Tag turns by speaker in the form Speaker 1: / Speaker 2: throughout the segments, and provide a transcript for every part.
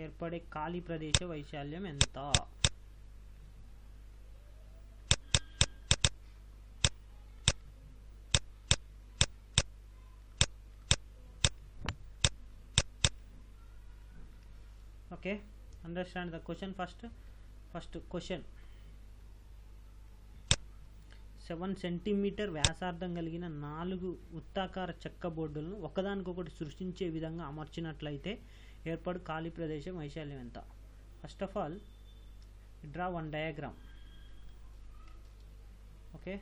Speaker 1: ఏర్పడే ఖాళీ ప్రదేశ వైశాల్యం ఎంత? Okay, understand the question. First question, 7 centimetre వ్యాసార్థం కలిగిన 4 వృత్తాకార చెక్క బోర్డులను ఒకదానికొకటి సృష్టించే విధంగా అమర్చినట్లయితే ఏర్పడు ఖాళీ ప్రదేశం వైశాల్యం ఎంత? First of all draw one diagram. Okay,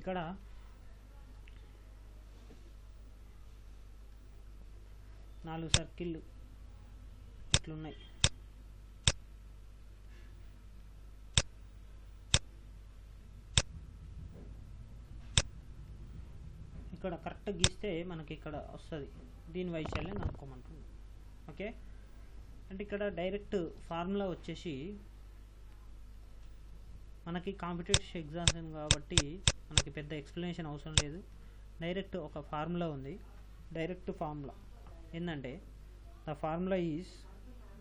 Speaker 1: ఇక్కడ 4 సర్కిళ్ళు ఇట్లున్నాయి. ఇక్కడ కరెక్ట్ గీస్తే మనకి ఇక్కడ వస్తుంది, దీని వైశాల్యం కనుక్కోమంటుంది. ఓకే, అంటే ఇక్కడ డైరెక్ట్ ఫార్ములా వచ్చేసి మనకి కాంపిటేటివ్ ఎగ్జామ్స్ కాబట్టి మనకి పెద్ద ఎక్స్ప్లెనేషన్ అవసరం లేదు. డైరెక్ట్ ఒక ఫార్ములా ఉంది. డైరెక్ట్ ఫార్ములా ఏంటంటే, ద ఫార్ములా ఈజ్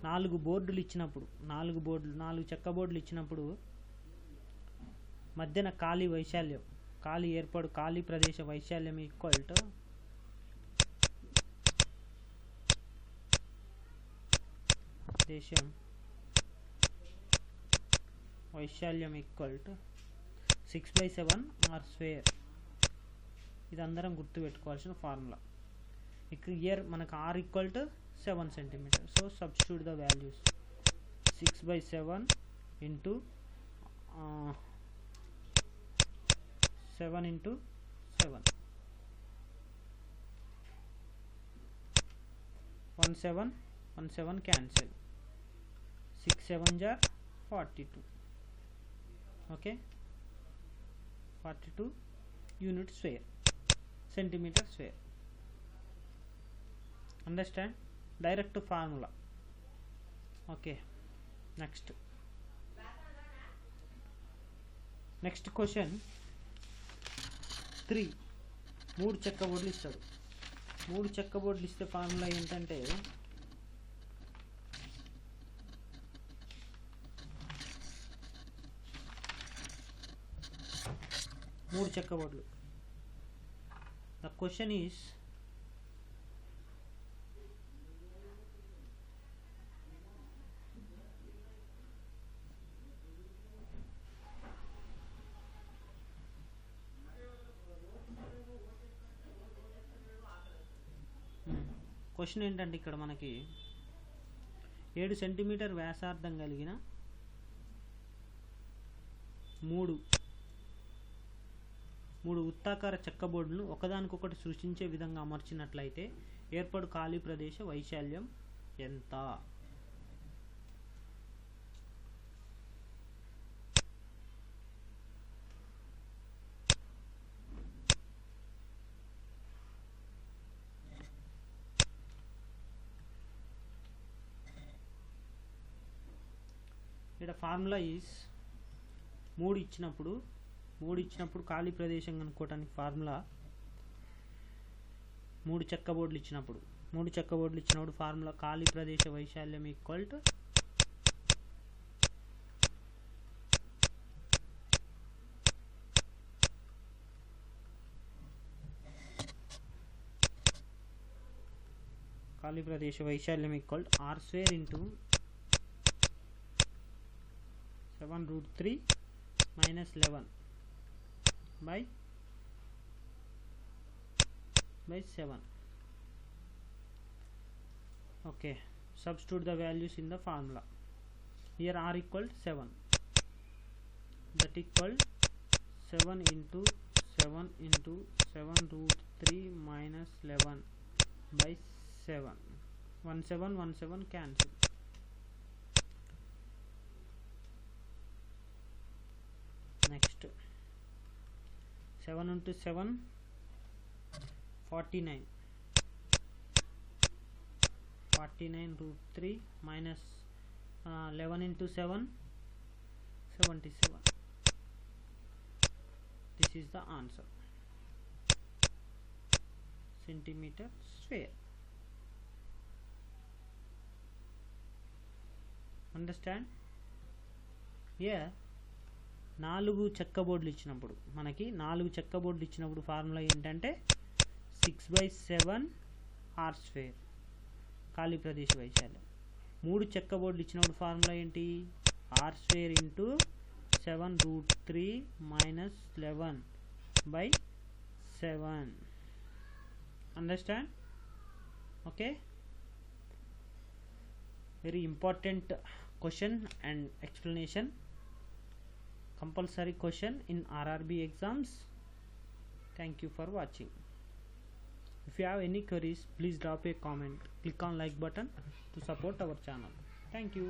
Speaker 1: 4 బోర్డులు ఇచ్చినప్పుడు, 4 చెక్క బోర్డులు ఇచ్చినప్పుడు మధ్యన ఖాళీ వైశాల్యం, ఖాళీ ప్రదేశ వైశాల్యం ఈక్వల్ టు వైశాల్యం ఈక్వల్ టు 6/7 ఆర్ స్క్వేర్. ఇది అందరం గుర్తుపెట్టుకోవాల్సిన ఫార్ములా. ఇక్కడ ఇయర్ మనకు r equal to 7 centimetre. So substitute the values. 6/7 into 7 into 7, 1/7 cancel, 6 7 jar 42. Okay, 42 unit square, centimetre square. Understand? Direct formula. Okay, next question 3. 3 చెక్క బోర్డులు ఇస్తాడు. 3 చెక్క బోర్డులు ఇస్తే ఫార్ములా ఏంటంటే, చెక్క బోర్డులు. ద క్వశ్చన్ ఈస్, క్వశ్చన్ ఏంటంటే ఇక్కడ మనకి 7 సెంటీమీటర్ వ్యాసార్థం కలిగిన 3 వృత్తాకార చెక్క బోర్డులను ఒకదానికొకటి సృష్టించే విధంగా అమర్చినట్లయితే ఏర్పడు ఖాళీ ప్రదేశ వైశాల్యం ఎంత? ఇక్కడ ఫార్ములా ఈజ్ 3 ఇచ్చినప్పుడు ఖాళీ ప్రదేశం కనుక్కోవడానికి ఫార్ములా, 3 చెక్క బోర్డులు ఇచ్చినప్పుడు ఫార్ములా ఖాళీ ప్రదేశ వైశాల్యం equal to r² into 7√3 - 11 by 7. Okay, substitute the values in the formula. Here r equal 7, that equal 7 into 7 into 7 root 3 minus 11 by 7. 1 7 1 7 cancel. Next 7 into 7 49. 49 root 3 minus 11 into 7 77. This is the answer. Centimeter square. Understand? Here 4 చెక్క బోర్డులు ఇచ్చినప్పుడు మనకి 4 చెక్క బోర్డులు ఇచ్చినప్పుడు formula ఏంటంటే 6/7 r square ఖాళీ ప్రదేశ వైశాల్యం. 3 చెక్క బోర్డులు ఇచ్చినప్పుడు ఫార్ములా ఏంటి? r square into 7 root 3 minus 11 by 7. Understand? Okay, very important question and explanation. Compulsory question in RRB exams. Thank you for watching. If you have any queries, please drop a comment. Click on like button to support our channel. Thank you.